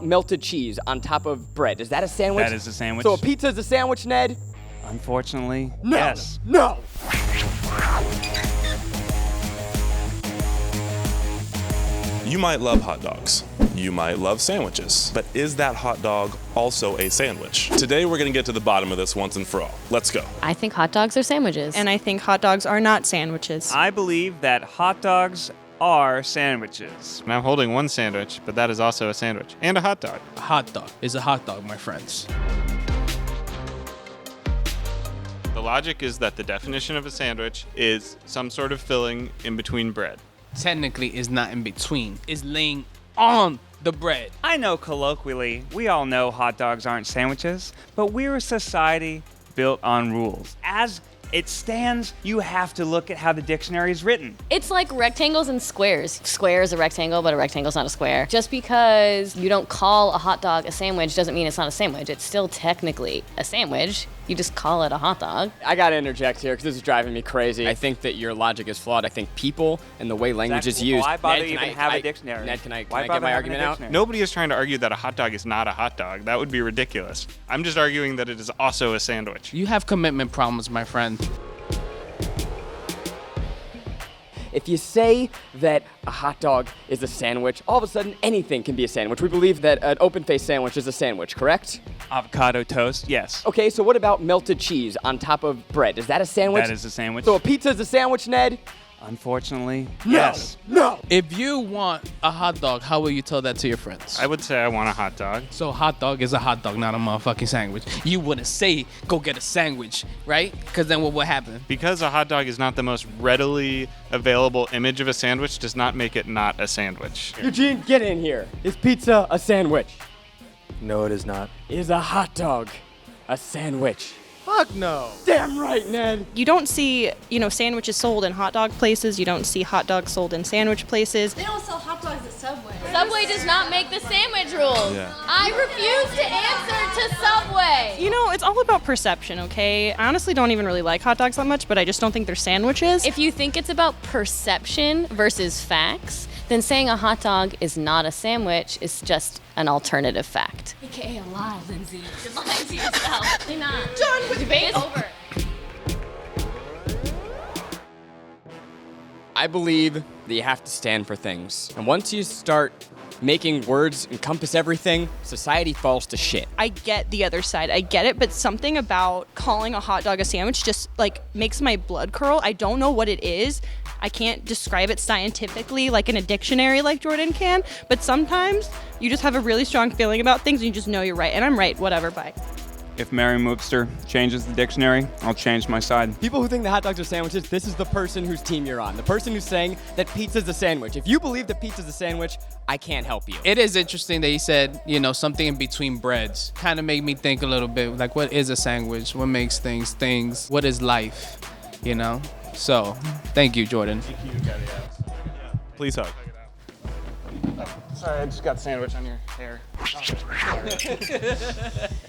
Melted cheese on top of bread. Is that a sandwich? That is a sandwich. So a pizza is a sandwich, Ned? Unfortunately, No. yes. No! You might love hot dogs. You might love sandwiches. But is that hot dog also a sandwich? Today we're gonna get to the bottom of this once and for all. Let's go. I think hot dogs are sandwiches. And I think hot dogs are not sandwiches. I believe that hot dogs are sandwiches. And I'm holding one sandwich, but that is also a sandwich. And a hot dog. A hot dog is a hot dog, my friends. The logic is that the definition of a sandwich is some sort of filling in between bread. Technically, it's not in between. It's laying on the bread. I know colloquially, we all know hot dogs aren't sandwiches, but we're a society built on rules. As it stands, you have to look at how the dictionary is written. It's like rectangles and squares. Square is a rectangle, but a rectangle's not a square. Just because you don't call a hot dog a sandwich doesn't mean it's not a sandwich. It's still technically a sandwich. You just call it a hot dog. I gotta interject here because this is driving me crazy. I think that your logic is flawed. I think people and the way language is used. Why bother Ned, even have a dictionary? Ned, can I Why get bother my having argument a out? dictionary? Nobody is trying to argue that a hot dog is not a hot dog. That would be ridiculous. I'm just arguing that it is also a sandwich. You have commitment problems, my friend. If you say that a hot dog is a sandwich, all of a sudden anything can be a sandwich. We believe that an open-faced sandwich is a sandwich, correct? Avocado toast, yes. Okay, so what about melted cheese on top of bread? Is that a sandwich? That is a sandwich. So a pizza is a sandwich, Ned? Unfortunately, No. yes. No! If you want a hot dog, how will you tell that to your friends? I would say I want a hot dog. So a hot dog is a hot dog, not a motherfucking sandwich. You wouldn't say, go get a sandwich, right? Because then what would happen? Because a hot dog is not the most readily available image of a sandwich does not make it not a sandwich. Eugene, get in here. Is pizza a sandwich? No, it is not. Is a hot dog a sandwich? Fuck no. Damn right, Ned. You don't see, sandwiches sold in hot dog places. You don't see hot dogs sold in sandwich places. They don't sell hot dogs at Subway. Subway does not make the sandwich rules. Yeah. I refuse to answer to Subway. It's all about perception, okay? I honestly don't even really like hot dogs that much, but I just don't think they're sandwiches. If you think it's about perception versus facts, then saying a hot dog is not a sandwich is just an alternative fact. AKA a lie, Lindsay. You're lying to yourself. You're not. Done with debate over. I believe that you have to stand for things. And once you start making words encompass everything, society falls to shit. I get the other side. I get it, but something about calling a hot dog a sandwich just makes my blood curl. I don't know what it is. I can't describe it scientifically like in a dictionary like Jordan can, but sometimes you just have a really strong feeling about things and you just know you're right. And I'm right, whatever, bye. If Merriam-Webster changes the dictionary, I'll change my side. People who think that hot dogs are sandwiches, this is the person whose team you're on. The person who's saying that pizza's a sandwich. If you believe that pizza's a sandwich, I can't help you. It is interesting that he said, something in between breads. Kind of made me think a little bit, like, what is a sandwich? What makes things things? What is life? So, thank you, Jordan. Please hug. Sorry, I just got sandwich on your hair.